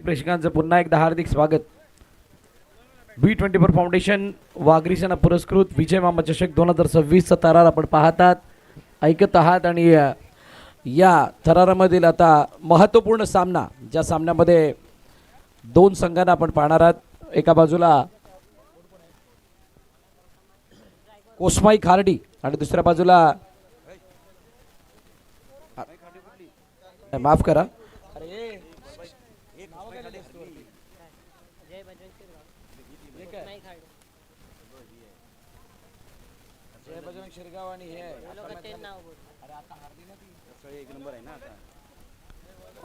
प्रेक्षकांचं पुन्हा एकदा हार्दिक स्वागत. B24 फाउंडेशन वाघरी सेना पुरस्कृत विजय मामा चषक 2026 चा थरार आपण पाहतात, ऐकत आहात. आणि या थरारामधील आता महत्त्वपूर्ण सामना, ज्या सामन्यामध्ये दोन संघांना आपण पाहणार आहात. एका बाजूला कोसमाई खार्डी आणि दुसऱ्या बाजूला माफ करा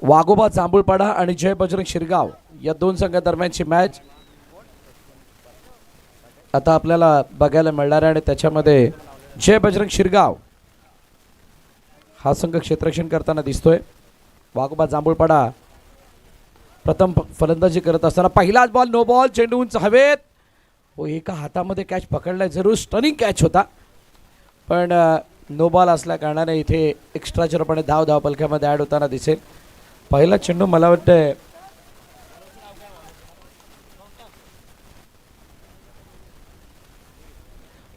वाघोबा जांभूळपाडा आणि जय बजरंग शिरगाव या दोन संघादरम्यानची मॅच आता आपल्याला बघायला मिळणार आहे. आणि त्याच्यामध्ये जय बजरंग शिरगाव हा संघ क्षेत्ररक्षण करताना दिसतोय. वाघोबा जांभूळपाडा प्रथम फलंदाजी करत असताना पहिलाच बॉल नो बॉल, चेंडू उंच हवेत. हो, एका हातामध्ये कॅच पकडलाय, जरूर स्टनिंग कॅच होता, पण नो बॉल असल्या कारणाने इथे एक्स्ट्राचरपणे धाव पलख्यामध्ये ॲड होताना दिसेल. पहिला चेंडू मला वाटतं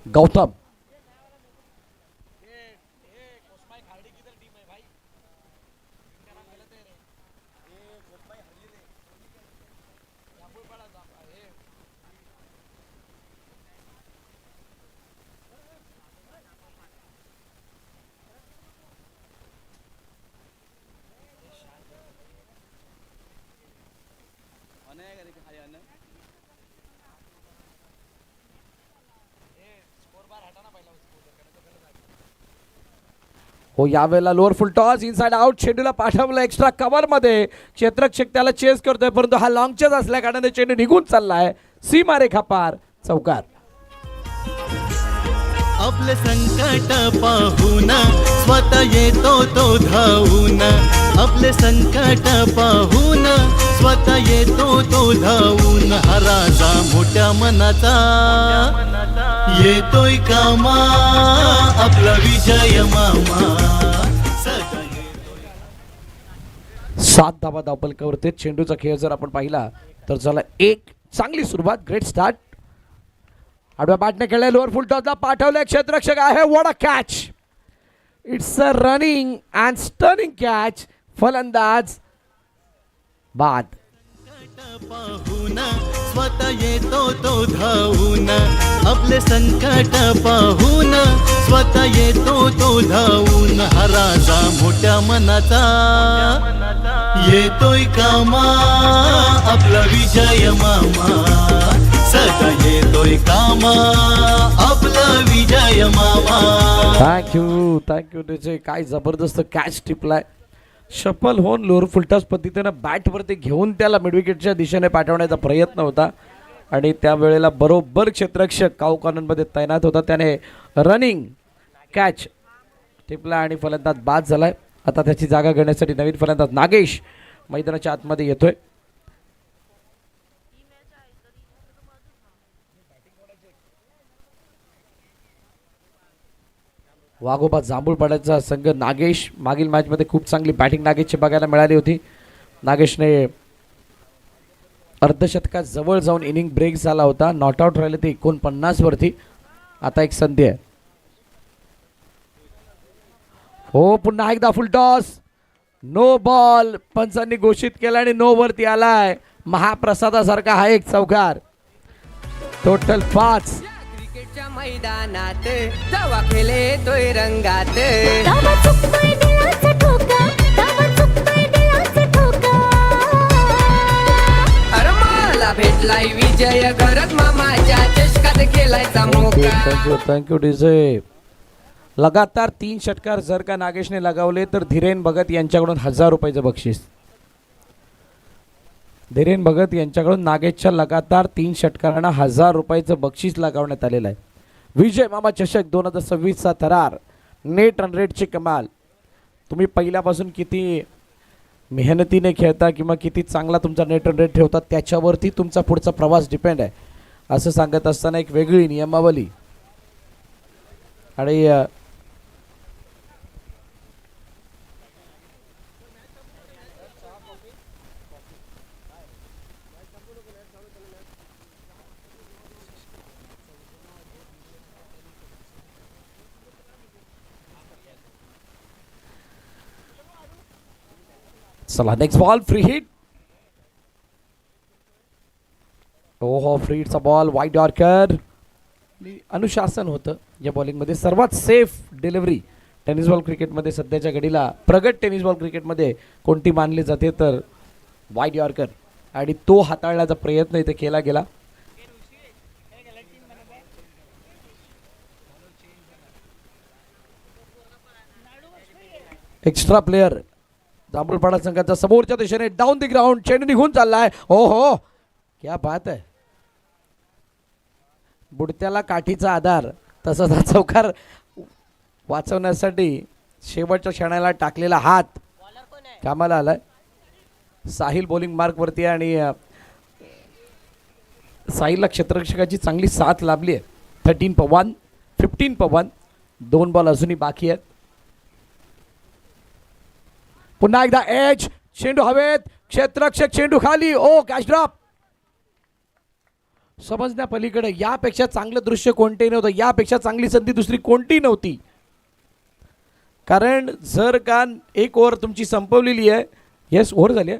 गौतम हो, यावेळेला lower full toss inside out चेंडूला पाठवलं एक्स्ट्रा कव्हर मध्ये. क्षेत्ररक्षक त्याला चेस करतोय, परंतु हा लॉंग चेस असल्या कारणाने चेंडू निघून चाललाय सीमारेखा पार, चौकार. आपले संकट पाहून स्वतः येतो तो धावून, आपले संकट पाहून स्वतः येतो तो धावून. हा राजा मोठ्या मनाचा येतोय कामा, आपला विजय मामा. 7 धावा धावपलकावरती. चेंडूचा खेळ जर आपण पाहिला तर झाला एक चांगली सुरुवात, ग्रेट स्टार्ट. आडव्या बॅटने खेळले, लोअर फुल टॉसला पाठवले, क्षेत्ररक्षक आहे. What a catch, it's a running and stunning catch. फलंदाज बाद. पाहून स्वतः येतो तो धावून, आपले संकट पाहून स्वतः येतो तो धावून. हा राजा मोठ्या मनाचा येतोय कामा, आपला विजय मामा. सदा येतोय कामा, आपला विजय मामा. थँक्यू त्याचे काय जबरदस्त कॅच टिपलाय. शफल होऊन लोअर फुलटॉस पद्धतीनं बॅटवरती घेऊन त्याला मिडविकेटच्या दिशेने पाठवण्याचा प्रयत्न होता, आणि त्यावेळेला बरोबर क्षेत्ररक्षक काऊ कॉर्नरमध्ये तैनात होता. त्याने रनिंग कॅच टिपला आणि फलंदाज बाद झालाय. आता त्याची जागा घेण्यासाठी नवीन फलंदाज नागेश मैदानाच्या आतमध्ये येतोय. वाघोबा जांभूळपाड्याचा संघ नागेश, मागील मॅचमध्ये खूप चांगली बॅटिंग नागेशची बघायला मिळाली होती. नागेशने अर्धशतकात जवळ जाऊन इनिंग ब्रेक झाला होता, नॉट आउट राहिले ते 49 वरती. आता एक संधी आहे. हो, पुन्हा एकदा फुल टॉस, नो बॉल पंचांनी घोषित केला आणि नो वरती आलाय. महाप्रसादासारखा हा एक चौकार. टोटल 5. मैदानात जावा खेळे तोय रंगात, मला भेटलाय विजय करत मामाच्या चषकात खेळायचा मोका. Thank you DJ. लगातार 3 षटकार जर का नागेशने लगावले तर धीरेन भगत यांच्याकडून 1000 रुपयाचं बक्षीस. धीरेन भगत यांच्याकडून नागेशच्या लगातार 3 षटकारांना 1000 रुपयाचं बक्षीस लगावण्यात आलेलं आहे. विजय मामा चषक 2026 चा थरार. नेट रन रेटची कमाल. तुम्ही पहिल्यापासून किती मेहनतीने खेळता किंवा किती चांगला तुमचा नेट रन रेट ठेवता त्याच्यावरती तुमचा पुढचा प्रवास डिपेंड आहे, असं सांगत असताना एक वेगळी नियमावली. आणि चला नेक्स्ट बॉल फ्री हिट. ओहो फ्री हिटचा बॉल वाईड यॉर्कर. अनुशासन होतं या बॉलिंगमध्ये. सर्वात सेफ डिलिव्हरी टेनिस बॉल क्रिकेटमध्ये सध्याच्या घडीला प्रगत टेनिस बॉल क्रिकेटमध्ये कोणती मानली जाते तर वाईड यॉर्कर. आणि तो हाताळण्याचा प्रयत्न इथे केला गेला. एक्स्ट्रा प्लेयर जांभूळपाडा संघाचा समोरच्या दिशेने डाऊन दी ग्राउंड. चेंडू निघून चाललाय. हो हो क्या बात आहे. बुडत्याला काठीचा आधार तसंच हा चौकार वाचवण्यासाठी शेवटच्या क्षणाला टाकलेला हात कामाला आलाय. साहिल बॉलिंग मार्क वरती आहे आणि साहिलला क्षेत्ररक्षकाची चांगली साथ लाभली आहे. 13 for 1, 15 for 1. 2 बॉल अजूनही बाकी आहेत. पुन्हा एकदा एज. चेंडू हवेत. क्षेत्ररक्षक चेंडू खाली. ओ कॅच ड्रॉप. समजण्या पलीकडे यापेक्षा चांगलं दृश्य कोणतेही नव्हतं. यापेक्षा चांगली संधी दुसरी कोणती नव्हती. कारण जर का एक ओव्हर तुमची संपवलेली आहे. येस ओव्हर झाली आहे.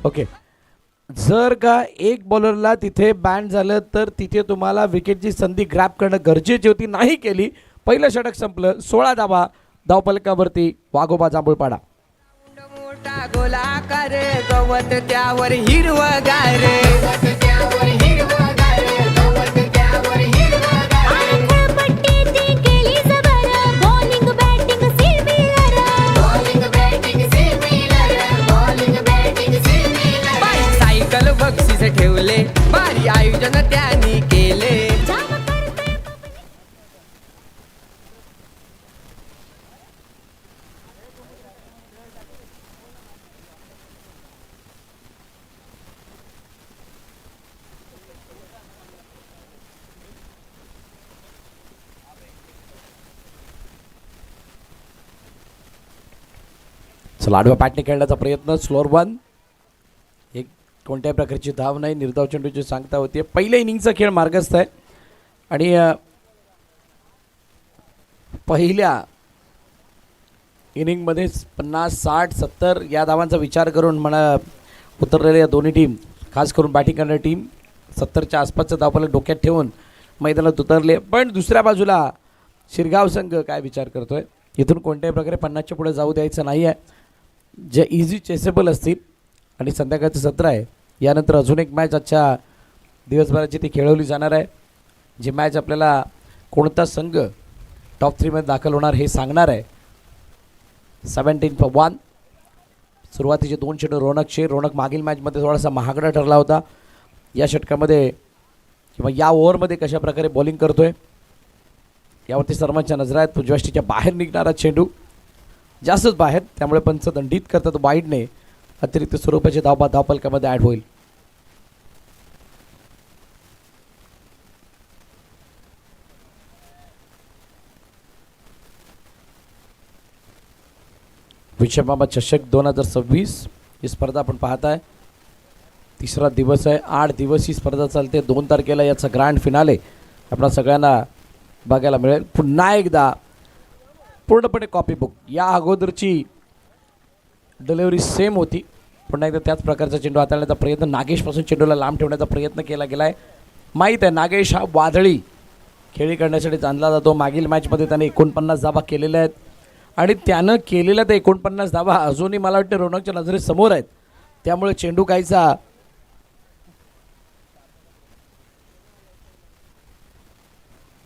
ओके. जर का एक बॉलरला तिथे बॅन झालं तर तिथे तुम्हाला विकेटची संधी ग्रॅब करणं गरजेची होती. नाही केली. पहिलं षटक संपलं. 16 धावा धावफलकावरती वाघोबा जांभूळपाडा. मोठा गोलाकार गवत त्यावर हिरवगार. सायकल बक्षीस ठेवले. भारी आयोजन त्यांनी केले. चला आडव्या पॅटने खेळण्याचा प्रयत्न. स्लोअर 1. एक कोणत्याही प्रकारची धाव नाही. निर्धाव चेंडूची सांगता होती. पहिल्या इनिंगचा खेळ मार्गस्थ आहे आणि पहिल्या इनिंगमध्ये 50, 60, 70 या धावांचा विचार करून म्हणा उतरलेल्या दोन्ही टीम, खास करून बॅटिंग करणारी टीम 70च्या आसपासचं धावफलक डोक्यात ठेवून मैदानात उतरले. पण दुसऱ्या बाजूला शिरगाव संघ काय विचार करतोय. इथून कोणत्याही प्रकारे 50च्या पुढे जाऊ द्यायचं नाही आहे. जे इझी चेसेबल असतील आणि संध्याकाळचं सत्र आहे. यानंतर अजून एक मॅच आजच्या दिवसभराची ती खेळवली जाणार आहे. जी मॅच आपल्याला कोणता संघ टॉप 3 मध्ये दाखल होणार हे सांगणार आहे. 17 for 1. सुरुवातीचे 2 चेंडू रोनकचे. रोनक मागील मॅचमध्ये थोडासा महागडा ठरला होता. या षटकामध्ये किंवा या ओव्हरमध्ये कशा प्रकारे बॉलिंग करतोय यावरती सर्वांच्या नजरा आहेत. पुजवाष्टीच्या बाहेर निघणारा चेंडू जास्तच बाहेर. त्यामुळे पंच दंडित करतात. वाईडने अतिरिक्त स्वरूपाचे धावफलकामध्ये ॲड होईल. विश्वमामा चषक 2026 ही स्पर्धा आपण पाहताय. तिसरा दिवस आहे. 8 दिवस ही स्पर्धा चालते. 2 तारखेला याचा ग्रँड फिनाले आपल्या सगळ्यांना बघायला मिळेल. पुन्हा एकदा पूर्णपणे कॉपी बुक. या अगोदरची डिलिव्हरी सेम होती. पुन्हा एकदा त्याच प्रकारचा चेंडू हाताळण्याचा प्रयत्न. नागेशपासून चेंडूला लांब ठेवण्याचा प्रयत्न केला गेला आहे. माहीत आहे नागेश हा वादळी खेळी करण्यासाठी जाणला जातो. मागील मॅचमध्ये त्याने 49 धावा केलेल्या आहेत आणि त्यानं केलेल्या त्या 49 धावा अजूनही मला वाटतं रोनकच्या नजरेसमोर आहेत. त्यामुळे चेंडू काहीचा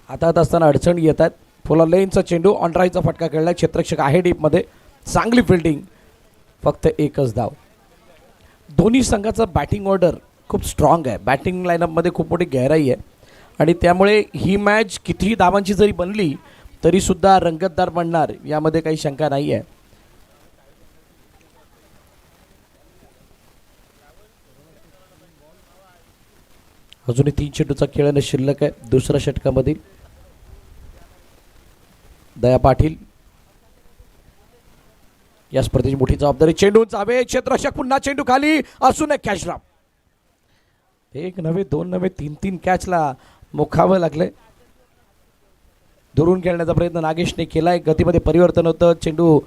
हातात असताना अडचणी येतात. फुला लेनचा चेंडू ऑनराईचा फटका खेळला. क्षेत्ररक्षक आहे डीपमध्ये. चांगली फिल्डिंग. फक्त एकच धाव. दोन्ही संघाचा बॅटिंग ऑर्डर खूप स्ट्रॉंग आहे. बॅटिंग लाईनअपमध्ये खूप मोठी गहराई आहे आणि त्यामुळे ही मॅच कितीही धावांची जरी बनली तरीसुद्धा रंगतदार बनणार यामध्ये काही शंका नाही आहे. अजूनही 3 चेंडूचा खेळणं शिल्लक आहे. दुसऱ्या षटकामधील दया पाटील या स्पर्धेची मोठी जबाबदारी. चेंडू जावे. क्षेत्ररक्षक पुन्हा चेंडू खाली असून एक कॅच ड्रॉप. 1 नव्हे 2 नव्हे 3 कॅचला मुखावं लागले. दुरून खेळण्याचा प्रयत्न नागेशने केलाय. गतीमध्ये परिवर्तन होतं. चेंडू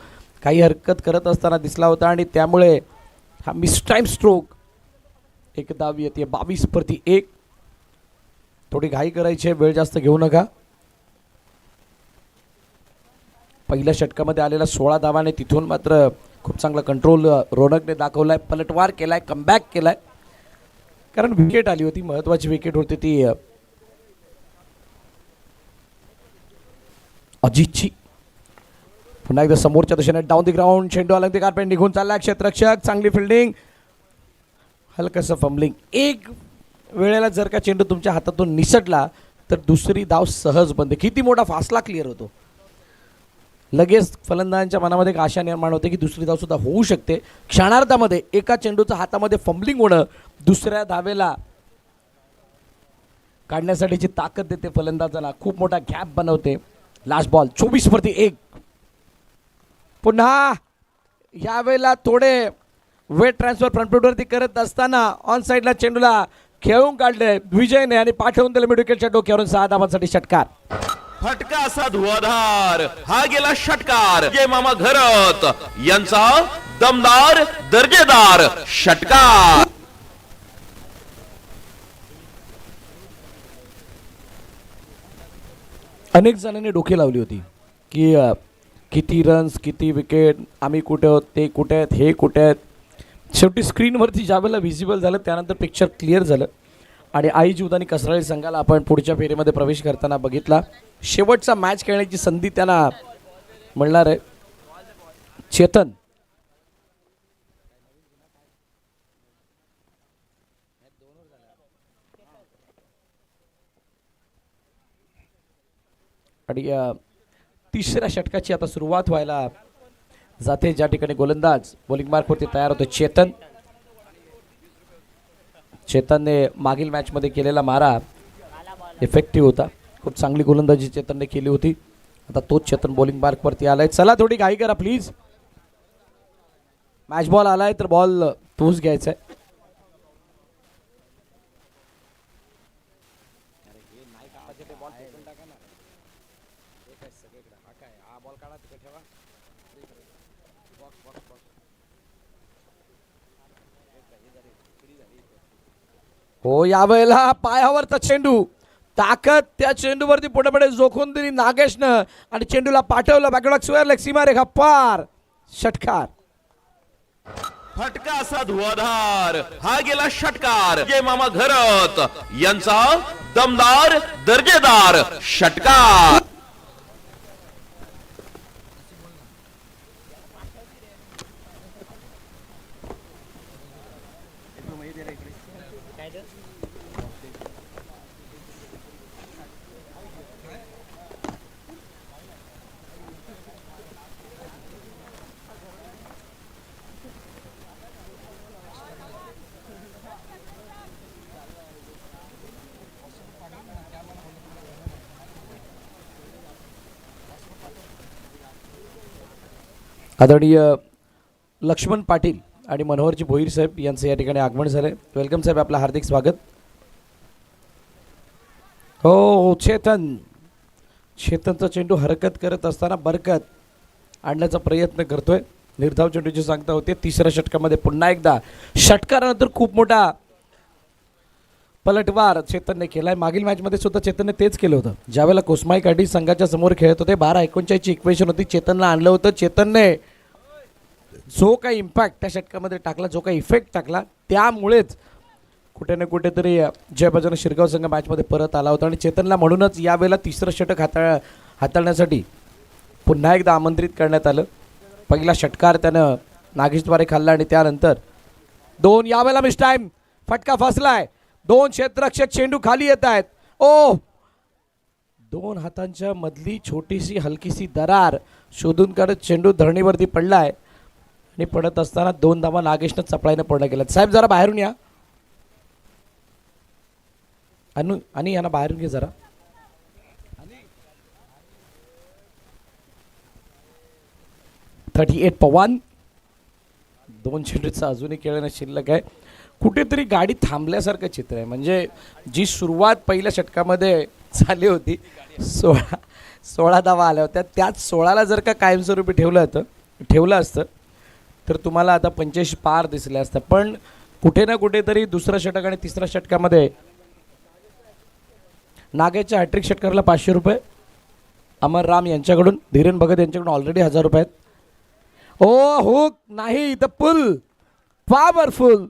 काही हरकत करत असताना दिसला होता आणि त्यामुळे हा मिसटाईम स्ट्रोक एक धाव येते 22-1. थोडी घाई करायची आहे, वेळ जास्त घेऊ नका. पहिल्या षटकामध्ये आलेला 16 धावाने तिथून मात्र खूप चांगला कंट्रोल रोनकने दाखवलाय, पलटवार केलाय, कमबॅक केलाय. कारण विकेट आली होती, महत्वाची विकेट होती ती अजितची. पुन्हा एकदा समोरच्या दिशेने डाऊन दी ग्राउंड, चेंडू अलग दी कार्पेट निघून चालला क्षेत्ररक्षक, चांगली फिल्डिंग, हलकसं फंबलिंग. एक वेळेला जर का चेंडू तुमच्या हातातून निसटला तर दुसरी धाव सहज बनते. किती मोठा फासला क्लिअर होतो. लगेच फलंदाजांच्या मनामध्ये एक आशा निर्माण होते की दुसरी धाव सुद्धा होऊ शकते. क्षणार्धामध्ये एका चेंडूचा हातामध्ये फंबलिंग होणं दुसऱ्या धावेला काढण्यासाठीची ताकद देते फलंदाजाला, खूप मोठा गॅप बनवते. Last ball 24-1. पुन्हा यावेळेला थोडे वेट ट्रान्सफर फ्रंटफूटवरती करत असताना ऑन साईडला चेंडूला खेळून काढले विजयने आणि पाठवून दिले मिड विकेटच्या डोक्यावरून 6 धावांसाठी षटकार. फटका असा धुवाधार, हा गेला षटकार. जय मामा घरत यांचा दमदार दर्जेदार षटकार. अनेक जणांनी डोके लावली होती की किती रन्स, किती विकेट, आम्ही कुठे आहोत, ते कुठे आहेत, हे कुठे आहेत. शेवटी स्क्रीनवरती ज्यावेळेला व्हिजिबल झालं त्यानंतर पिक्चर क्लिअर झालं आणि आई जीवदानी कसराळी संघाला आपण पुढच्या फेरीमध्ये प्रवेश करताना बघितला. शेवटचा मॅच खेळण्याची संधी त्यांना मिळणार आहे. चेतन आणि तिसऱ्या षटकाची आता सुरुवात व्हायला जाते, ज्या ठिकाणी गोलंदाज बॉलिंग मार्कवरती तयार होतो. चेतनने मागील मॅचमध्ये केलेला मारा इफेक्टिव्ह होता, खूप चांगली गोलंदाजी चेतनने केली होती. आता तोच चेतन बॉलिंग मार्कवरती आलाय. चला थोडी घाई करा प्लीज. मॅच बॉल आलाय तर बॉल तोच घ्यायचा आहे. हो, यावेळेला पायावरचा चेंडू, ताकद त्या चेंडूवरती पुढे जोखून दिली नागेशनं आणि चेंडूला पाठवलं बॅकवर्ड स्क्वेअर लेग, सीमारेखा पार, षटकार. फटका असा धुवाधार, हा गेला षटकार. जय मामा घरत यांचा दमदार दर्जेदार षटकार. आदरणीय लक्ष्मण पाटील आणि मनोहरजी भोईर साहेब यांचं या ठिकाणी आगमन झालंय. वेलकम साहेब, आपलं हार्दिक स्वागत. हो, चेतनचा चेंडू हरकत करत असताना बरकत आणण्याचा प्रयत्न करतोय. निर्धाव चेंडूची सांगता होते. तिसऱ्या षटकामध्ये पुन्हा एकदा षटकारानंतर खूप मोठा पलटवार चेतनने केलाय. मागील मॅचमध्ये सुद्धा चेतनने तेच केलं होतं. ज्यावेळेला कोस्माई काठी संघाच्या समोर खेळत होते, 12-39ची इक्वेशन होती, चेतनला आणलं होतं. चेतनने जो काही इम्पॅक्ट त्या षटकामध्ये टाकला, जो काही इफेक्ट टाकला, त्यामुळेच कुठे ना कुठेतरी जय बजरंग शिरगाव संघ मॅचमध्ये परत आला होता आणि चेतनला म्हणूनच यावेळेला तिसरं षटक हाताळण्यासाठी पुन्हा एकदा आमंत्रित करण्यात आलं. पहिला षटकार त्यानं नागेशद्वारे खाल्ला आणि त्यानंतर 2 यावेळेला मिस टाईम, फटका फसलाय. 2 क्षेत्ररक्षक चेंडू खाली येत आहेत. ओ, 2 हातांच्या मधली छोटीशी हलकीशी दरार शोधून काढत चेंडू धरणीवरती पडलाय आणि पडत असताना 2 धावा नागेशनं चपळाईनं पूर्ण केल्यात. साहेब जरा बाहेरून या. आणि यांना बाहेरून घे जरा. 38 पवन. 2 चेंडूचा अजूनही खेळणं शिल्लक आहे. कुठेतरी गाडी थांबल्यासारखं चित्र आहे. म्हणजे जी सुरुवात पहिल्या षटकामध्ये झाली होती, 16 धावा आल्या होत्या, त्याच 16ला जर का कायमस्वरूपी ठेवलं होतं ठेवलं असतं तर तुम्हाला आता 85 पार दिसले असतं, पण कुठे ना कुठेतरी दुसऱ्या षटक आणि तिसऱ्या षटकामध्ये नागेशच्या हॅट्रिक षटकाराला 500 रुपये, अमर राम यांच्याकडून, धीरेन भगत यांच्याकडून ऑलरेडी 1000 रुपये आहेत. ओ हुक नाही, the pull powerful,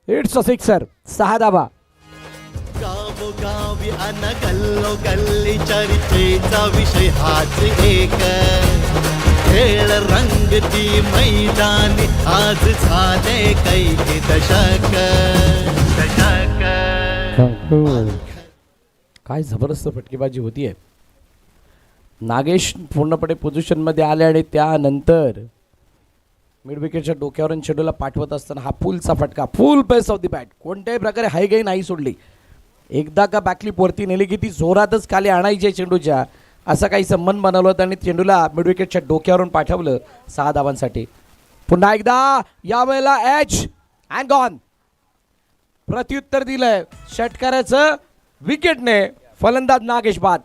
it's a sixer, 6 धावा. गावोगावी अन गल्लो गल्ली चर्चेचा विषय हाच एक, खेळ रंगती मैदानी आज झाले कैकी दशक दशक. काय जबरदस्त फटकेबाजी होतीये. नागेश पूर्णपणे पोझिशनमध्ये आले आणि त्यानंतर मिड विकेटच्या डोक्यावरून चेंडूला पाठवत असताना हा फुलचा फटका, फुल पेस ऑफ दी बॅट, कोणत्याही प्रकारे हायगाई नाही सोडली. एकदा का बॅकलिप वरती नेली की ती जोरातच खाली आणायची चेंडूच्या, असं काहीसं मन बनवलं होतं आणि चेंडूला मिड विकेटच्या डोक्यावरून पाठवलं 6 धावांसाठी. पुन्हा एकदा यावेळेला एच अँड गॉन, प्रत्युत्तर दिलंय षटकाराचं विकेटने. फलंदाज नागेश बाद.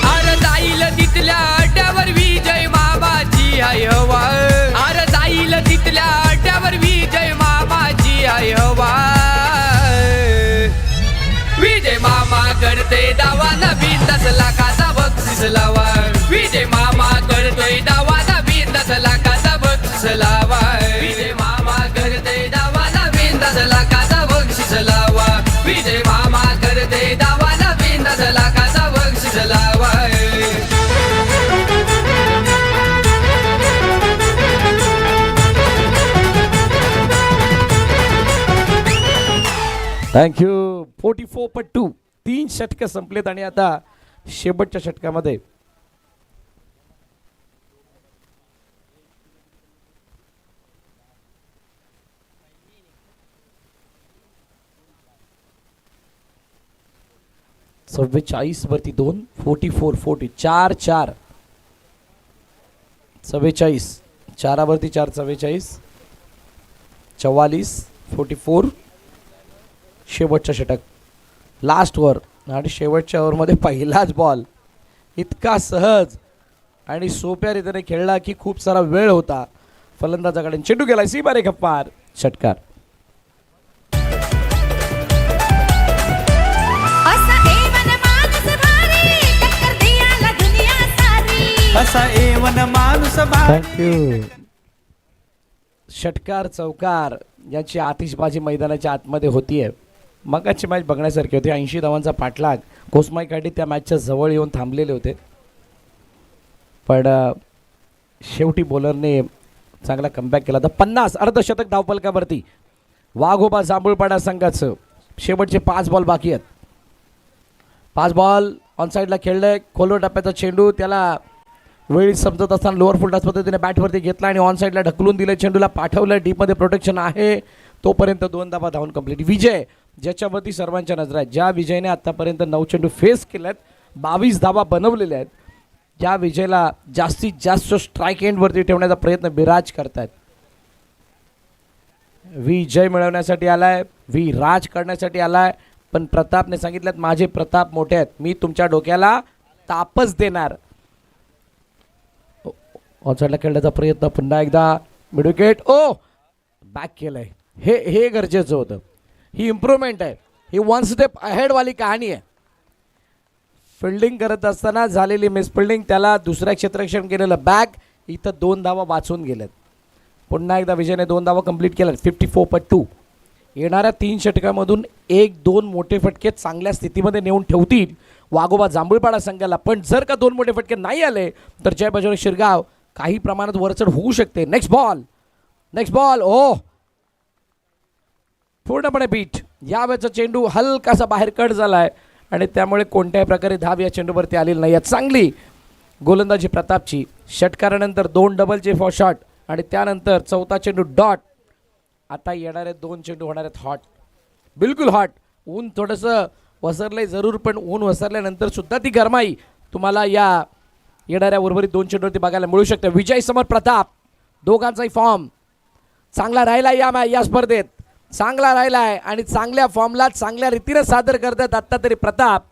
अरे जाईल तिथल्या अड्ड्यावर विजय मामाची आहे हवा, अरे जाईल तिथल्या अड्ड्यावर विजय मामाची आहे हवा. विजय मामा करते दावा, नवीन 10 लाखाचा बक्षीस लावा. विजय मामा करतोय दावा, नवीन 10 लाखाचा बक्षीस लावा. विजय मामा करते दावा, नवीन 10 लाखाचा बक्षीस लावा. विजय मामा करते दावा, नवीन 10 लाखाचा बक्षीस लावा. थँक्यू. 44/2, 3 षटकं संपलेत आणि आता शेवटच्या षटकामध्ये चव्वेचाळीस वरती 2, 44-40, 4-4, 44, 4 वरती 4, 44, 44, 44. शेवटचं षटक, लास्ट ओव्हर आणि शेवटच्या ओव्हरमध्ये पहिलाच बॉल इतका सहज आणि सोप्या रीतीने खेळला की खूप सारा वेळ होता फलंदाजाकडे. चेंडू गेला सीमारे गप्पार, षटकार. थँक्यू. षटकार चौकार याची आतिषबाजी मैदानाच्या आतमध्ये होतीये. मगाची मॅच बघण्यासारखी होती. 80 धावांचा पाठलाग. कोसमाई काठी त्या मॅचच्या जवळ येऊन थांबलेले होते, पण शेवटी बॉलरने चांगला कमबॅक केला. तर 50 अर्धशतक धावफलकावरती वाघोबा जांभूळपाडा संघाचं. शेवटचे 5 बॉल बाकी आहेत. 5 बॉल ऑन साईडला खेळले. खोलवर टप्प्याचा चेंडू, त्याला वेळी समजत असताना लोअर फुल टॉस पद्धतीने बॅटवरती घेतला आणि ऑन साईडला ढकलून दिलं. चेंडूला पाठवलं. डीपमध्ये प्रोटेक्शन आहे तोपर्यंत 2 धावा धावून कंप्लीट. विजय ज्याच्यावरती सर्वांच्या नजरा आहेत, ज्या विजयने आतापर्यंत 9 चेंडू फेस केल्यात, 22 धावा बनवलेल्या आहेत, ज्या विजयला जास्तीत जास्त स्ट्राईक एंडवरती ठेवण्याचा प्रयत्न विराज करतायत. विजय मिळवण्यासाठी आलाय, विराज करण्यासाठी आलाय, पण प्रतापने सांगितलं माझे प्रताप मोठे आहेत, मी तुमच्या डोक्याला तापच देणार. ऑनसाईडला खेळण्याचा प्रयत्न पुन्हा एकदा. Mid wicket. ओ बॅक केलंय. हे गरजेचं होतं. ही इम्प्रूव्हमेंट आहे. ही 1 स्टेप अहेडवाली कहाणी आहे. फिल्डिंग करत असताना झालेली मिसफिल्डिंग, त्याला दुसऱ्या क्षेत्ररक्षण केलेलं बॅक, इथं 2 धावा वाचून गेल्यात. पुन्हा एकदा विजयने 2 धावा कंप्लीट केल्यात. 54/2. येणाऱ्या 3 षटकामधून 1-2 मोठे फटके चांगल्या स्थितीमध्ये नेऊन ठेवतील वाघोबा जांभूळपाडा संघाला. पण जर का 2 मोठे फटके नाही आले तर जय बजरंग शिरगाव काही प्रमाणात वरचढ होऊ शकते. Next ball. ओ पूर्णपणे बीट. यावेळेचा चेंडू हलकासा बाहेर कट झालाय आणि त्यामुळे कोणत्याही प्रकारे धाव या चेंडूवरती आलेली नाही. चांगली गोलंदाजी प्रतापची. षटकारानंतर 2 डबलचे फॉर शॉट आणि त्यानंतर 4था चेंडू डॉट. आता येणारे 2 चेंडू होणार आहेत हॉट, बिलकुल हॉट. ऊन थोडंसं वसरलंय जरूर, पण ऊन वसरल्यानंतर सुद्धा ती गरमाई तुम्हाला या येणाऱ्या उर्वरित 2 चेंडूवरती बघायला मिळू शकते. विजय समोर प्रताप, दोघांचाही फॉर्म चांगला राहिला या स्पर्धेत, चांगला राहिला आहे आणि चांगल्या फॉर्मला चांगल्या रीतीने सादर करतात आत्ता तरी प्रताप.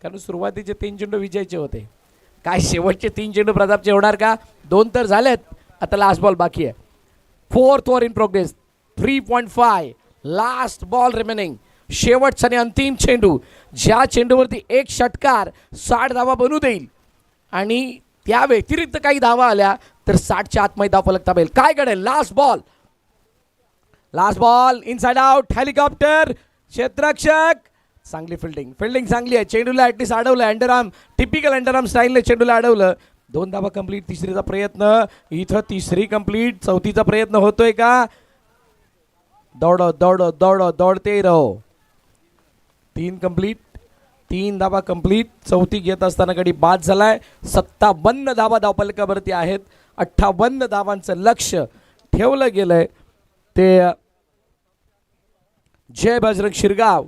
कारण सुरुवातीचे 3 चेंडू विजयचे होते, काय शेवटचे 3 चेंडू प्रतापचे होणार का? 2 तर झालेत, आता लास्ट बॉल बाकी आहे. 4th over in progress. 3.5 last ball remaining. शेवटचा आणि अंतिम चेंडू, ज्या चेंडूवरती एक षटकार 60 धावा बनू देईल आणि त्या व्यतिरिक्त काही धावा आल्या तर 60च्या आतमध्ये धाव फलक थांबेल. काय घडेल? Last ball. Last ball inside out. Helicopter. क्षेत्ररक्षक. चांगली फिल्डिंग चांगली आहे. चेंडूला ॲटलिस्ट अडवलं. अंडरआर्म, टिपिकल अंडरआर्म स्टाईलने चेंडूला अडवलं. 2 धावा कंप्लीट. तिसरीचा प्रयत्न इथं, तिसरी कंप्लीट. चौथीचा प्रयत्न होतोय का? दौडते रहो. 3 कंप्लीट. 3 धावा कंप्लीट. चौथी घेत असताना गडी बाद झालाय. 57 धावा धावफलकावरती आहेत. 58 धावांचं लक्ष ठेवलं गेलंय. ते जय बजरंग शिरगाव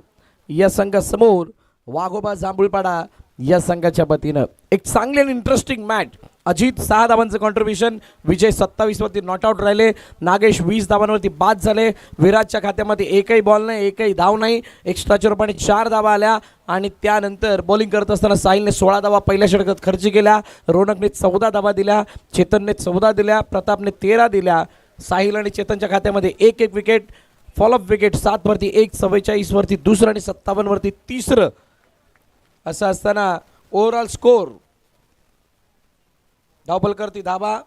या संघासमोर वाघोबा जांभूळपाडा या संघाच्या वतीनं एक चांगली आणि इंटरेस्टिंग मॅच. अजित 6 धावांचं कॉन्ट्रीब्युशन. विजय 27 वरती नॉट आउट राहिले. नागेश 20 धावांवरती बाद झाले. विराजच्या खात्यामध्ये एकही बॉल नाही, एकही धाव नाही. एक्स्ट्राच्या रूपाने 4 धावा आल्या आणि त्यानंतर बॉलिंग करत असताना साहिलने 16 धावा पहिल्या षटकात खर्च केल्या. रोनकने 14 धावा दिल्या. चेतनने 14 दिल्या. प्रतापने 13 दिल्या. साहिल आणि चेतनच्या खात्यामध्ये एक विकेट. फॉलोअप विकेट 7 वरती 1, 44 वरती दुसरं आणि 57 वरती तिसरं. असं असताना ओव्हरऑल स्कोर धावफलकावरती धावा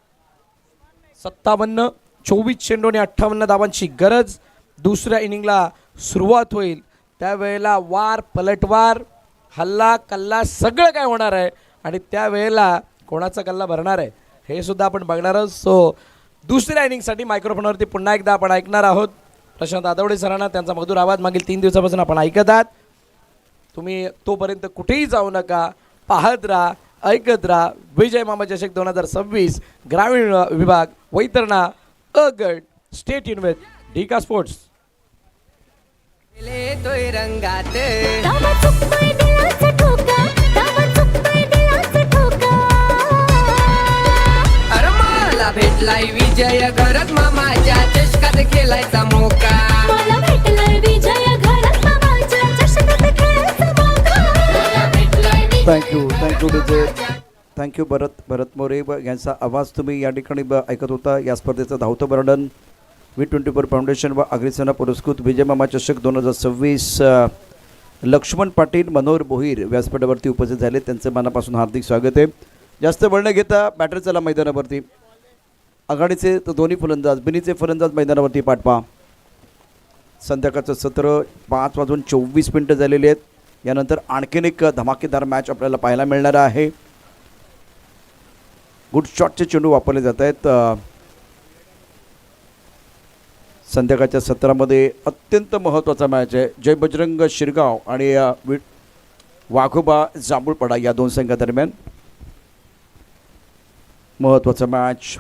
57. 24 चेंडू आणि 58 धावांची गरज. दुसऱ्या इनिंगला सुरुवात होईल. त्यावेळेला वार पलटवार, हल्ला कल्ला सगळं काय होणार आहे आणि त्यावेळेला कोणाचा कल्ला भरणार आहे हे सुद्धा आपण बघणार आहोत. सो दुसऱ्या इनिंगसाठी मायक्रोफोनवरती पुन्हा एकदा आपण ऐकणार आहोत प्रशांत आदवडे सरांना. त्यांचा मधुर आवाज मागील 3 दिवसापासून आपण ऐकत आहात. तुम्ही तोपर्यंत कुठेही जाऊ नका. पाहत राहा, ऐकत राहा. विजय मामा चषक 2026 ग्रामीण विभाग वैतरणा अ गट. स्टेट इन विथ ढिका स्पोर्ट्स. तोय रंगात अरे मला भेटलाय विजय घरात मामाच्या चषकात खेळायचा मोका. मला भेटलाय विजय घरात मामाच्या चषकात खेळायचा मोका. Thank you DJ. Thank you Bharat More यांचा आवाज तुम्ही या ठिकाणी ऐकत होता. या स्पर्धेचं धावतं वर्णन V24 फाउंडेशन व अग्रसेना पुरस्कृत विजय मामा चषक 2026 लक्ष्मण पाटील, मनोहर भोईर व्यासपीठावरती उपस्थित झाले. त्यांचं मनापासून हार्दिक स्वागत आहे. जास्त वेळ न घेता बॅटर चला मैदानावरती. आघाडीचे तर दोन्ही फलंदाज, बिनीचे फलंदाज मैदानावरती पाठवा. संध्याकाळचं सत्र 5:24 झालेले आहेत. यानंतर आणखीन एक धमाकेदार मॅच आपल्याला पाहायला मिळणार आहे. गुड शॉटचे चेंडू वापरले जात आहेत. संध्याकाळच्या सत्रामध्ये अत्यंत महत्त्वाचा मॅच आहे. जय बजरंग शिरगाव आणि वाघोबा जांभूळपाडा या 2 संघादरम्यान महत्त्वाचा मॅच.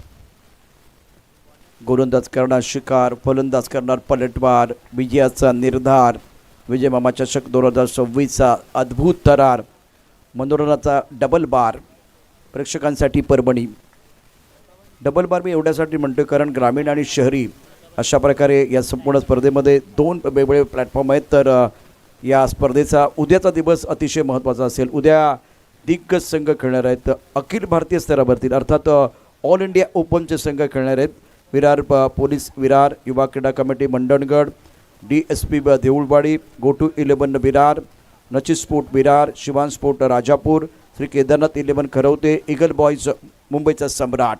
गोलंदाज करणार शिकार, फलंदाज करणार पलटवार. विजयाचा निर्धार. विजय मामा चषक 2026चा अद्भुत थरार. मनोरंजनाचा डबल बार. प्रेक्षकांसाठी परभणी. डबल बार मी एवढ्यासाठी म्हणतो कारण ग्रामीण आणि शहरी अशा प्रकारे या संपूर्ण स्पर्धेमध्ये 2 वेगवेगळे प्लॅटफॉर्म आहेत. तर या स्पर्धेचा उद्याचा दिवस अतिशय महत्त्वाचा असेल. उद्या दिग्गज संघ खेळणार आहेत. अखिल भारतीय स्तरावरती अर्थात ऑल इंडिया ओपनचे संघ खेळणार आहेत. विरार पोलीस विरार, युवा क्रीडा committee Mandangad, DSP Deulwadi, go to 11 Virar, नची स्पोर्ट विरार, शिवान sport Rajapur, Shri Kedarnath 11 Kharavate, eagle boys मुंबईचा सम्राट.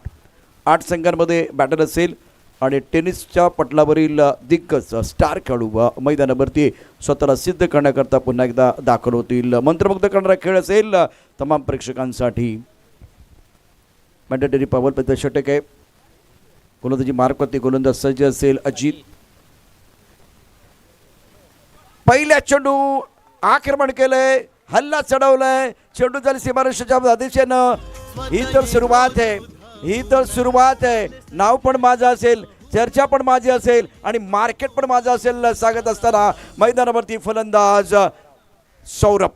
8 संघांमध्ये बॅटर असेल आणि टेनिसच्या पटलावरील दिग्गज स्टार खेळाडू मैदानावरती स्वतःला सिद्ध करण्याकरता पुन्हा एकदा दाखल होतील. मंत्रमुग्ध करणारा खेळ असेल तमाम प्रेक्षकांसाठी. मॅन्डेटरी पॉवर प्रति षटक आहे. गोलंदाजी मार्कवरती गोलंदाज सज्ज असेल अजित. पहिल्या चेंडू आक्रमण केलंय, हल्ला चढवलाय. चेंडू झाली सीमारेषेच्या दिशेनं. ही तर सुरुवात आहे. नाव पण माझं असेल, चर्चा पण माझी असेल आणि मार्केट पण माझं असेल सांगत असताना मैदानावरती फलंदाज सौरभ.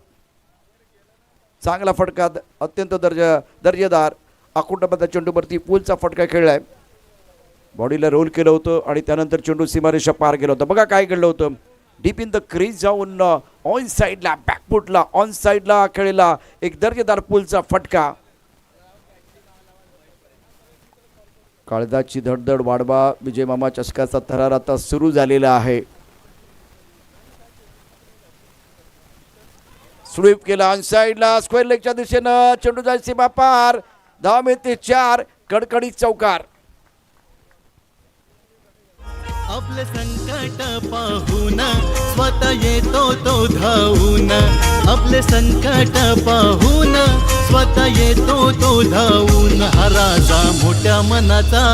चांगला फटका, अत्यंत दर्जेदार आकुंडाबद्ध चेंडूवरती पूलचा फटका खेळलाय. बॉडीला रोल केलं होतं आणि त्यानंतर चेंडू सीमारेषा पार केलं होतं. बघा काय घडलं होतं. डीप इन द क्रीज जाऊन ऑन साईडला, बॅकफुटला ऑन साईडला खेळलेला एक दर्जेदार पूलचा फटका. काळजाची धडधड वाढवा. विजय मामा चषकाचा थरार आता सुरू झालेला आहे. स्वीप केला ऑन साईडला, स्क्वेअर लेगच्या दिशेनं चेंडू जाईल सीमा पार. 10 मिनिटे 4 कडकडीत चौकार. आपले संकट पाहून स्वतः येतो तो धावून. आपले संकट पाहून स्वतः येतो तो धावून. हा राजा मोठ्या मनाचा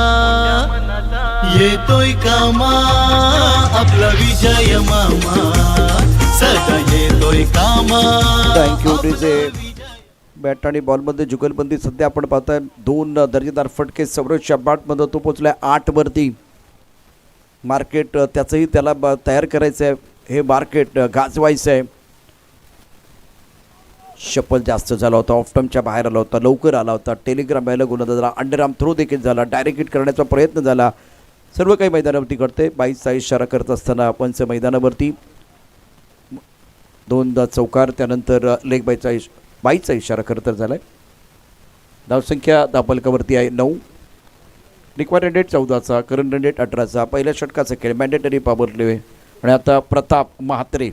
येतोय कामा. आपला विजय मामा सदा येतोय कामा. Thank you DJ. बॅट आणि बॉलमध्ये जुगलबंदी सध्या आपण पाहताय. 2 दर्जेदार फटके सौरभच्या बॅटमध्ये तो पोचलाय 8 वरती. मार्केट त्याचंही त्याला तयार करायचं आहे. हे मार्केट गाजवायचं आहे. शपल जास्त झाला होता, ऑफटमच्या बाहेर आला होता, लवकर आला होता. टेलिग्राम यायला गोलंदाज झाला, अंडरआर्म थ्रो देखील झाला, डायरेक्ट हिट करण्याचा प्रयत्न झाला. सर्व काही मैदानावरती घडते. 22चा इशारा करत असताना पंच मैदानावरती 2 चौकार, त्यानंतर लेग बायचा 22चा इशारा खरं तर झाला आहे. धावसंख्या दापलकावरती आहे 9. रिक्वायर्ड रन रेट 14चा, करंट रन रेट 18चा. पहिल्या षटकाचा खेळ मॅन्डेटरी पॉवर प्ले. आणि आता प्रताप म्हात्रे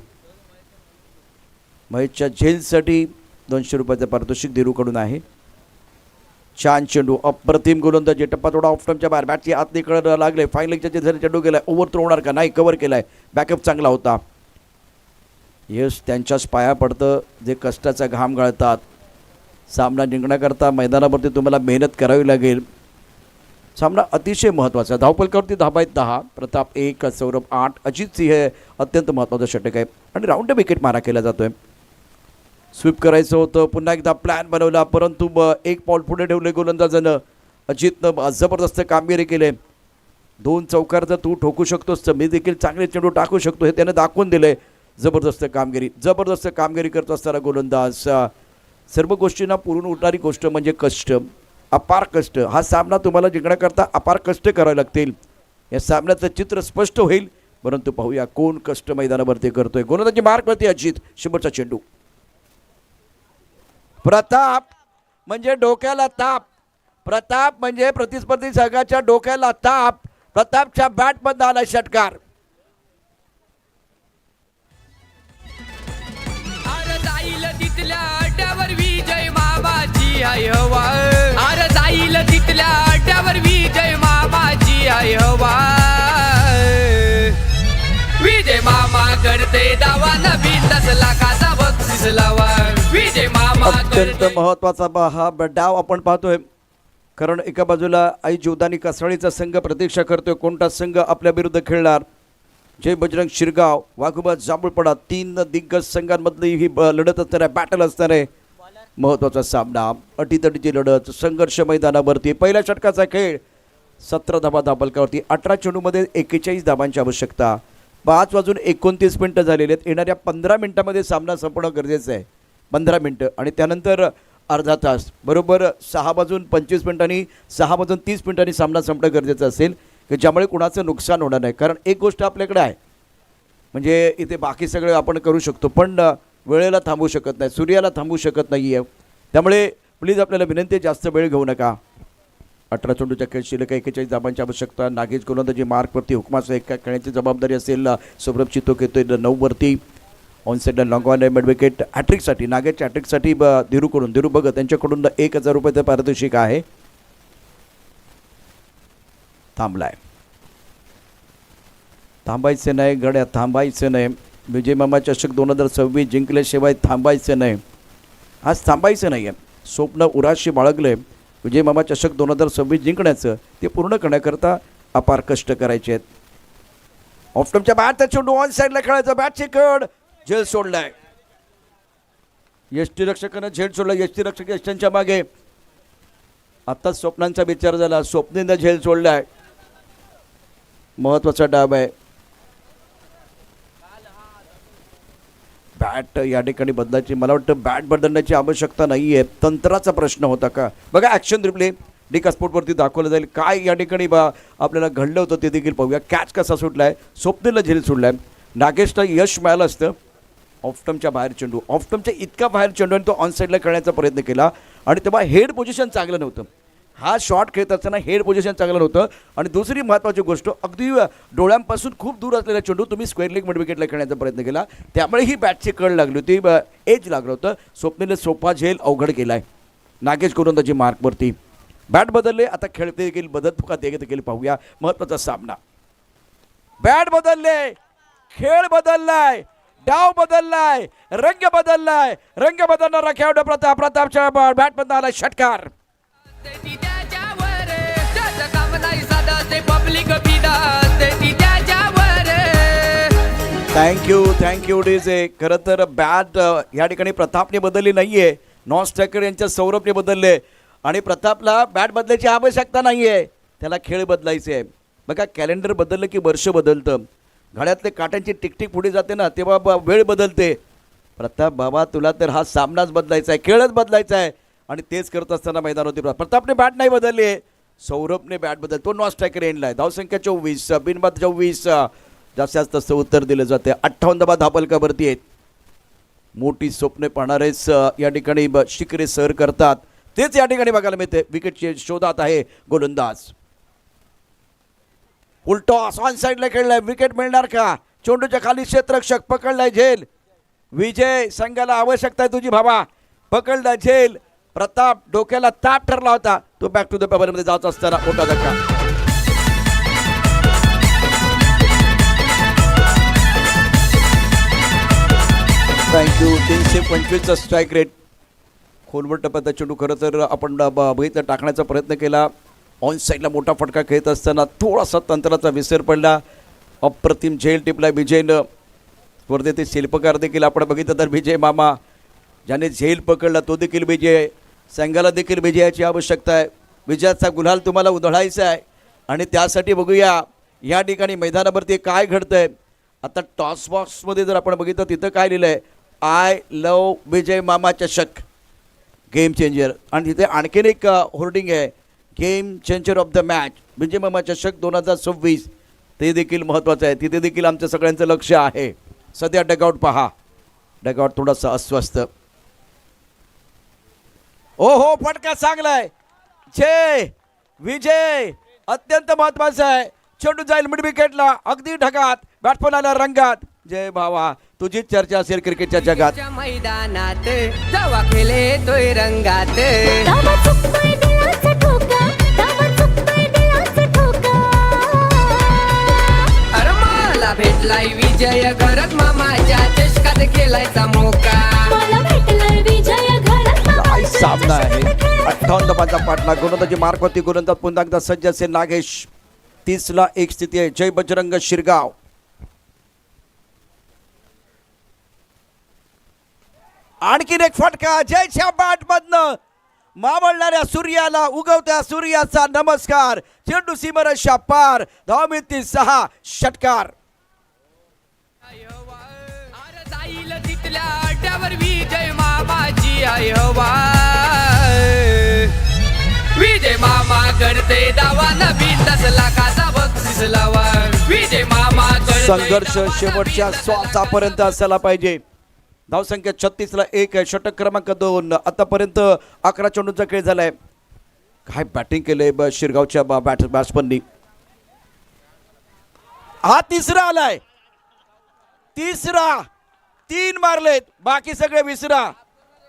महेशच्या झेलसाठी 200 रुपयाचं पारितोषिक धीरूकडून आहे. छान चेंडू, अप्रतिम गोलंदाजी, टप्पा थोडा ऑफटमच्या बाहेर, बॅटची आत निकळायला लागले. फाईन लेगच्या झेल चेंडू गेलाय, ओव्हर थ्रो होणार का नाही, कव्हर केलाय, बॅकअप चांगला होता. यश त्यांच्याच पाया पडतं जे कष्टाचा घाम गाळतात. सामना जिंकण्याकरता मैदानावरती तुम्हाला मेहनत करावी लागेल. सामना अतिशय महत्त्वाचा. धावपलकावरती 10/10, प्रताप 1, सौरभ 8, अजित सिंह हे अत्यंत महत्त्वाचं षटक आहे. आणि राऊंड विकेट मारा केला जातोय. स्वीप करायचं होतं, पुन्हा एकदा प्लॅन बनवला, परंतु 1 पाऊल पुढे ठेवले गोलंदाजानं. अजितनं जबरदस्त कामगिरी केली. 2 चौकार जर तू ठोकू शकतोस तर मी देखील चांगले चेंडू टाकू शकतो हे त्यानं दाखवून दिले. जबरदस्त कामगिरी करत असताना गोलंदाज. सर्व गोष्टींना पुरून उठणारी गोष्ट म्हणजे कष्ट, अपार कष्ट. हा सामना तुम्हाला जिंकण्याकरता अपार कष्ट करावे लागतील. या सामन्याचं चित्र स्पष्ट होईल, परंतु पाहूया कोण कष्ट मैदानावरती करतोय. गोलंदाजी मार्कवरती अजित. शेवटचा चेंडू. प्रताप म्हणजे डोक्याला ताप. प्रताप म्हणजे प्रतिस्पर्धी संघाच्या डोक्याला ताप. प्रतापच्या बॅटमध्ये आला षटकार. अरे जाईल तिथल्या अड्ड्यावर विजय मामाची आहे हवा. अरे जाईल तिथल्या अड्ड्यावर विजय मामाची आहे हवा. विजय मामा करते दावा, नवीन 10 लाखाचा बक्षीस लावा. विजय मामा अत्यंत महत्त्वाचा हा डाव आपण पाहतोय. कारण एका बाजूला आई जीवदानी कसराळीचा संघ प्रतीक्षा करतोय कोणता संघ आपल्या विरुद्ध खेळणार. जय बजरंग शिरगाव, वाघोबा जांभूळपडा, 3 दिग्गज संघांमधली ही लढत असणार आहे, बॅटल असणार आहे. महत्त्वाचा सामना, अटीतटीची लढत, संघर्ष मैदानावरती. पहिल्या षटकाचा खेळ. 17 धाबा धाबलकावरती. 18 चेंडूमध्ये 41 धाबांची आवश्यकता. 5:29 झालेले आहेत. येणाऱ्या 15 मिनिटांमध्ये सामना संपणं गरजेचं आहे. 15 मिनटं आणि त्यानंतर अर्धा तास. बरोबर 6:25 6:30 सामना संपणं गरजेचं असेल की ज्यामुळे कुणाचं नुकसान होणार नाही. कारण एक गोष्ट आपल्याकडे आहे, म्हणजे इथे बाकी सगळं आपण करू शकतो पण वेळेला थांबवू शकत नाही, सूर्याला थांबवू शकत नाही आहे. त्यामुळे प्लीज आपल्याला विनंती, जास्त वेळ घेऊ नका. 18 चेंडूच्या खेळ, शिल्लक 41 धाबांची आवश्यकता. नागेश गोलंदाजी मार्कवरती, हुकमासह एक खेळण्याची जबाबदारी असेल. सौरभ चितो घेतोय 9 वरती. ऑनसेटला लॉंग ऑन मिड विकेट. हॅट्रिकसाठी, नागेशच्या हॅट्रिकसाठी धीरूकडून, धीरू भगत त्यांच्याकडून 1000 रुपयाचं पारितोषिक आहे. थांबलाय. थांबायचं नाही गड्या, थांबायचं नाही. विजय मामा चषक 2026 जिंकल्याशिवाय थांबायचं नाही. आज थांबायचं नाही आहे. स्वप्न उराशी बाळगले. विजय मामा चषक 2026 जिंकण्याचं ते पूर्ण करण्याकरता अपार कष्ट करायचे आहेत. ऑफटमच्या बॅटचा चेंडू ऑन साईडला खेळायचा. बॅटची कड, झेल सोडलाय. यष्टीरक्षकानं झेल सोडला. यष्टीरक्षक यष्टांच्या मागे. आत्ताच स्वप्नांचा विचार झाला, स्वप्नीनं झेल सोडलाय. महत्वाचा डाव आहे. बॅट या ठिकाणी बदलायची, मला वाटतं बॅट बदलण्याची आवश्यकता नाही आहे. तंत्राचा प्रश्न होता का बघा. ॲक्शन रिप्ले डिका स्पोर्टवरती दाखवलं जाईल. काय या ठिकाणी आपल्याला घडलं होतं ते देखील पाहूया. कॅच कसा सुटलाय, स्वप्नीला झेल सोडलाय. नागेशला यश मिळालं असतं. ऑफटमच्या बाहेर चेंडू, ऑफटमच्या इतका बाहेर चेंडू आणि तो ऑन साईडला खेळण्याचा प्रयत्न केला आणि तेव्हा हेड पोझिशन चांगलं नव्हतं. हा शॉट खेळत असताना हेड पोझिशन चांगलं नव्हतं. आणि दुसरी महत्त्वाची गोष्ट, अगदी डोळ्यांपासून खूप दूर असलेला चेंडू तुम्ही स्क्वेअर लेग मिड विकेटला खेळण्याचा प्रयत्न केला, त्यामुळे ही बॅटची कळ लागली होती, एज लागलं होतं. स्वप्नीलने सोपा झेल अवघड केला आहे. नागेश गोलंदाजी मार्कवरती. बॅट बदलले, आता खेळते देखील बदलतो का ते देखील पाहूया. महत्त्वाचा सामना. बॅट बदलले, खेळ बदललाय, डाव बदललाय, रंग बदललाय. रंग बदलणारा खेळाडू प्रतापच्या बॅटमधून आला षटकार. Thank you DJ. खरं तर बॅट या ठिकाणी प्रतापने बदलली नाहीये, नॉन स्ट्रायकर यांच्या सौरभने बदलले. आणि प्रतापला बॅट बदलायची आवश्यकता नाहीये, त्याला खेळ बदलायचे आहे. बघा, कॅलेंडर बदललं की वर्ष बदलतं. घड्यातले काट्यांची टिकटिक पुढे जाते ना, तेव्हा वेळ बदलते. प्रताप बाबा, तुला तर हा सामनाच बदलायचा आहे, खेळच बदलायचा आहे. आणि तेच करत असताना मैदान होते. प्रतापने बॅट नाही बदलली आहे, सौरभने बॅट बदल. तो नॉन स्ट्रायकर एंडला आहे. धावसंख्या 24, बिनबाद 24. जास्तीत जास्त उत्तर दिलं जाते. 58 धावा धापलकावरती आहेत. मोठी स्वप्ने पाहणारेच या ठिकाणी शिखरे सर करतात, तेच या ठिकाणी बघायला मिळते. विकेटचे शोधात आहे गोलंदाज. उलटॉस ऑन साईडला खेळलाय, विकेट मिळणार का? चेंडूच्या खाली क्षेत्ररक्षक पकडलाय झेल. विजय, संघाला आवश्यकता आहे तुझी भावा. पकडला झेल. प्रताप डोक्याला ताप ठरला होता, तो बॅक टू द पेपरमध्ये जात असताना मोठा धक्का. थँक्यू. 325चा स्ट्राईक रेट. खोलवर टप्प्याचा चेंडू खरं तर आपण बघितलं, टाकण्याचा प्रयत्न केला. ऑन साईडला मोठा फटका खेळत असताना थोडासा तंत्राचा विसर पडला. अप्रतिम झेल टिपला विजयनं. स्पर्धेतील शिल्पकार देखील आपण बघितलं तर विजय मामा, ज्याने झेल पकडला तो देखील विजय. संघाला देखील विजयाची आवश्यकता आहे. विजयाचा गुलाल तुम्हाला उधळायचा आहे आणि त्यासाठी बघूया या ठिकाणी मैदानावरती काय घडतंय. आता टॉस बॉक्समध्ये जर आपण बघितलं, तिथं काय लिहिलं आहे, आय लव विजय मामा चषक गेम चेंजर. आणि तिथे आणखीन एक होर्डिंग आहे, game changer of the match Vijay मामा चषक 2026. ते देखील महत्त्वाचं आहे. तिथे देखील आमचं सगळ्यांचं लक्ष आहे. सध्या डगआउट पहा. डगआउट थोडासा अस्वस्थ. ओ हो, फटका चांगलाय. जय विजय, अत्यंत महत्वाचा आहे. चेंडू जाईल मिड विकेटला, अगदी ढगात, बॅट्समन आला रंगात. जय भावा, तुझी चर्चा असेल क्रिकेटच्या जगात. मैदानात जेव्हा खेळतोय रंगात, अरे मला भेटलाय विजय घरात मामाच्या चषकात खेळायचा मोका. काय सामना आहे. 58 धावांचा पाठलाग. गोलंदाजी मार्कवरती गोलंदाज पुन्हा एकदा सज्ज असेल नागेश. 30ला 1 स्थिती आहे. जय बजरंग शिरगाव. आणखीन एक फटका जयच्या बॅटमधनं. मावळणाऱ्या सूर्याला, उगवत्या सूर्याचा नमस्कार. चेंडू सीमारेषा पार. धावमिती 6. षटकार. जाईल तिथल्या अड्ड्यावर विजय मामाची आई हवा. विजय मामा करते दावा, नवीन 10 लाखाचा बक्षीस लावा. विजय मामा संघर्ष शेवटच्या श्वासापर्यंत असायला पाहिजे. धावसंख्या 36ला 1 आहे. षटक क्रमांक 2. आतापर्यंत 11 चेंडूंचा खेळ झालाय. काय बॅटिंग केलंय शिरगावच्या बॅट्समननी. हा तिसरा आलाय. तिसरा. 3 मारलेत, बाकी सगळे विसरा,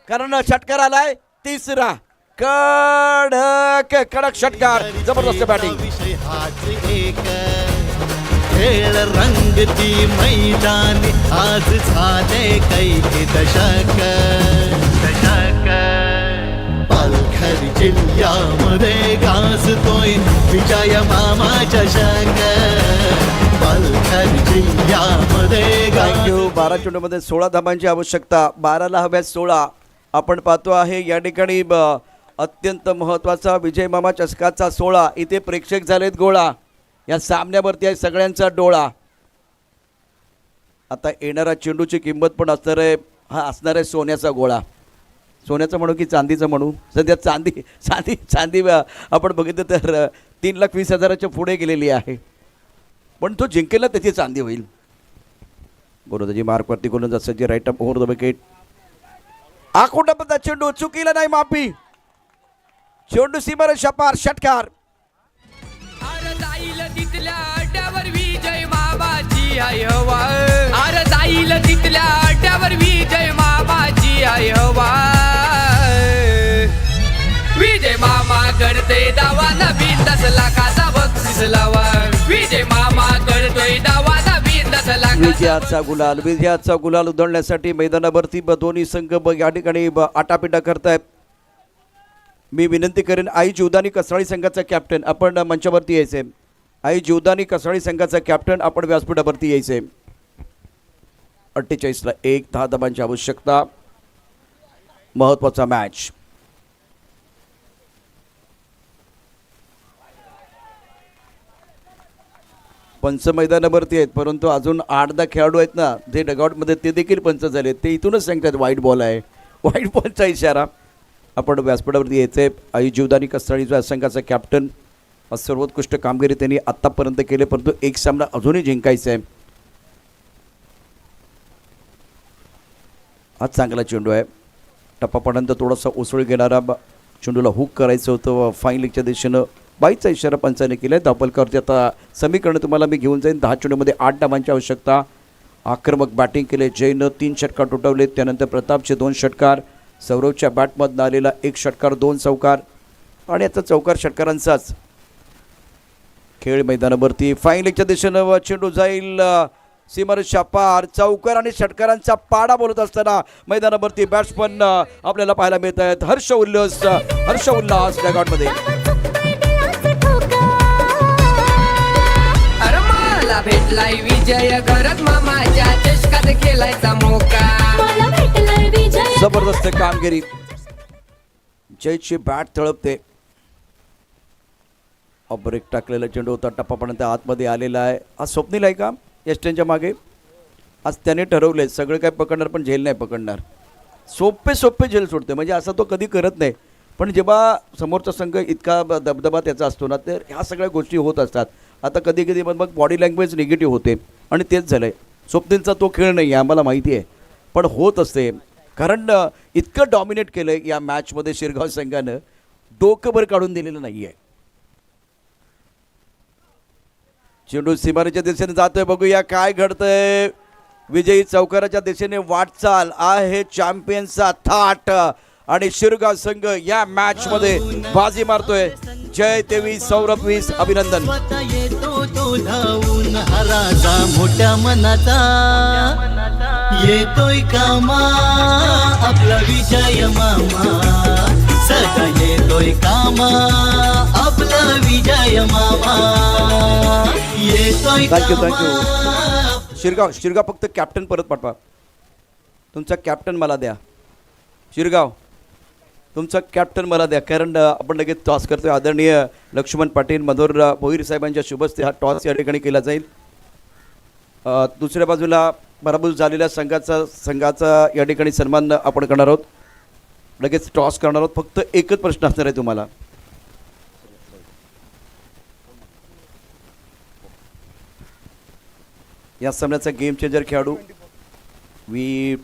कारण षटकार आलाय तिसरा. कडक षटकार. जबरदस्त बॅटिंग. विषय हाच एक, खेळ रंगती मैदानी आज झाले कैकी दशक. पालघर जिल्ह्यामध्ये गाजतोय विजय मामा चषक. पालघर जिल्ह्यामध्ये थँक्यू. 12 चेंडूमध्ये 16 धावांची आवश्यकता. 12ला हव्यात 16. आपण पाहतो आहे या ठिकाणी अत्यंत महत्त्वाचा विजय मामा चषकाचा 16. इथे प्रेक्षक झालेत गोळा. या सामन्यावरती आहे सगळ्यांचा डोळा. आता येणारा चेंडूची किंमत पण असणार आहे. हा असणार आहे सोन्याचा गोळा. सोन्याचं म्हणू की चांदीचं म्हणू? सध्या चांदी आपण बघितलं तर 3,20,000च्या पुढे गेलेली आहे. पण तो जिंकेला त्याची चांदी होईल. गोलंदाजी मार्कवरती गोलंदाज सज्ज. Right up over the wicket. आखोटापदा चेंडू चुकीला नाही, माफी. चेंडू सीमारेषा पार, षटकार. अरे जाईल तिथल्या अड्ड्यावर विजय मामाची आहे हवा. अरे जाईल तिथल्या अड्ड्यावर विजय मामाची आहे हवा. विजय मामा करते दावा नवीन 10 लाखाचा बक्षीस लावा. विजय मामा करतोय दावा नवीन 10 लाखाचा. विजयाचा गुलाल उधळण्यासाठी मैदानावरती दोन्ही संघ या ठिकाणी आटापिटा करतायत. मी विनंती करेन आई जीवदानी कसराळी संघाचा कॅप्टन आपण मंचावरती यायचे. आई जीवदानी कसराळी संघाचा कॅप्टन आपण व्यासपीठावरती यायचे. 48ला 1 10 धावांची आवश्यकता. महत्वाचा मॅच. पंच मैदानावरती आहेत परंतु अजून 8-10 खेळाडू आहेत ना जे डगआउटमध्ये ते देखील पंच झाले. ते इथूनच सांगतात व्हाईट बॉल आहे. व्हाईट बॉलचा इशारा. आपण व्यासपीठावरती यायचे. आई जीवदानी कसराळी संघाचा कॅप्टन. सर्वोत्कृष्ट कामगिरी त्यांनी आत्तापर्यंत केले परंतु एक सामना अजूनही जिंकायचा आहे. हा चांगला चेंडू आहे. टप्पापर्यंत थोडासा उसळी घेणारा चेंडूला हुक करायचं होतं फाईन लीगच्या दिशेनं. बाईचा इशारा पंचाने केला आहे. धावपलकावरती आता समीकरण तुम्हाला मी घेऊन जाईन. 10 चेंडूमध्ये 8 धावांची आवश्यकता. आक्रमक बॅटिंग केले जयनं. 3 षटकार तुटवले. त्यानंतर प्रतापचे 2 षटकार. सौरवच्या बॅटमधनं आलेला 1 षटकार 2 चौकार आणि आता चौकार षटकारांचाच खेळ मैदानावरती. फाईन लीगच्या दिशेनं चेंडू जाईल सीमारेषा पार. चौकार आणि षटकारांचा पाडा बोलत असताना मैदानावरती बॅट्समन आपल्याला पाहायला मिळत आहेत. हर्ष उल्हास डगआउटमध्ये. अरे मला भेटलाय विजय घरात मामाच्या चषकात खेळायचा मोका. जबरदस्त कामगिरी. जयची बॅट तळपते. ब्रेक टाकलेला चेंडू होता. टप्पापर्यंत आतमध्ये आलेला आहे. आज स्वप्नील आहे का एस्टनच्या मागे. आज त्याने ठरवले सगळं काय पकडणार पण झेल नाही पकडणार. सोपे झेल सोडते म्हणजे असं तो कधी करत नाही पण जेव्हा समोरचा संघ इतका दबदबा त्याचा असतो ना तर ह्या सगळ्या गोष्टी होत असतात. आता कधी कधी मग बॉडी लँग्वेज निगेटिव्ह होते आणि तेच झालं आहे. स्वप्नीलचा तो खेळ नाही आहे आम्हाला माहिती आहे पण होत असते कारण इतकं डॉमिनेट केलं आहे या मॅचमध्ये शिरगाव संघानं. डोकंभर काढून दिलेलं नाही आहे. चेंडू सीमारेच्या दिशेने जातोय. बघूया काय घडतंय. विजयी चौकाराच्या दिशेने वाटचाल आहे. चॅम्पियनचा थाट आणि शिरगाव संघ या मॅच मध्ये बाजी मारतोय. जय 23 सौरभ 20 अभिनंदन. स्वतः येतो तो धावून हा राजा मोठ्या मनाचा. येतोय कामा आपला विजय मामा. सदा येतोय कामा आपला विजय मामा. येतोय कामा. शिरगाव फक्त कॅप्टन परत पाठवा. तुमचा कॅप्टन मला द्या. शिरगाव तुमचा कॅप्टन मला द्या कारण आपण लगेच टॉस करतोय. आदरणीय लक्ष्मण पाटील मनोहर भोईर साहेबांच्या शुभस्ते हा टॉस या ठिकाणी केला जाईल. दुसऱ्या बाजूला पराभूत झालेल्या संघाचा या ठिकाणी सन्मान आपण करणार आहोत. लगेच टॉस करणार आहोत. फक्त एकच प्रश्न असणार आहे तुम्हाला. या सामन्याचा गेम चेंजर खेळाडू V20